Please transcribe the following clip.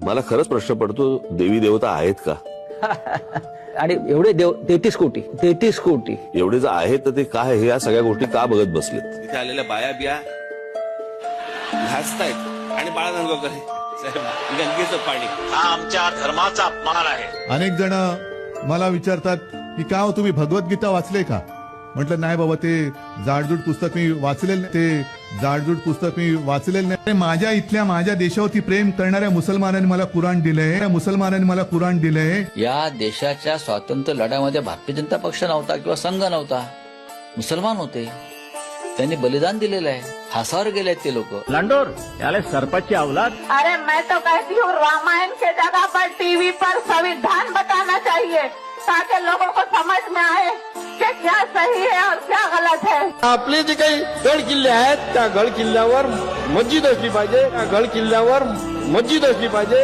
मला खरंच प्रश्न पडतो, देवी देवता आहेत का? आणि एवढे देव 33 कोटी एवढे जर आहेत तर ते काय हे या सगळ्या गोष्टी का बघत बसलेत? तिथे आलेल्या बाया बिया हसतायत आणि बाळानंदगावकर गंगेचं पाणी हा आमच्या धर्माचा अपमान आहे. अनेक जण मला विचारतात की का हो तुम्ही भगवद्गीता वाचले का? म्हटलं नाही बाबा, ते जाडजूड पुस्तक मी वाचलेलं नाही. माझ्या इथल्या माझ्या देशावरती प्रेम करणाऱ्या मुसलमानांनी मला कुराण दिलंय. या देशाच्या स्वातंत्र्य लढ्यामध्ये भारतीय जनता पक्ष नव्हता किंवा संघ नव्हता, मुसलमान होते. त्यांनी बलिदान दिलेलं आहे. फासावर गेले ते लोक. लांडोर याले सरपंच औलाद. अरे मैं तो कहती हूँ रामायण के जगह पर टीवी पर संविधान बताना चाहिए ताकि लोगों को समझ में आए कि क्या सही है और क्या गलत है. आपले जे काही गड किल्ले आहेत त्या गड किल्ल्यावर मस्जिद असली पाहिजे.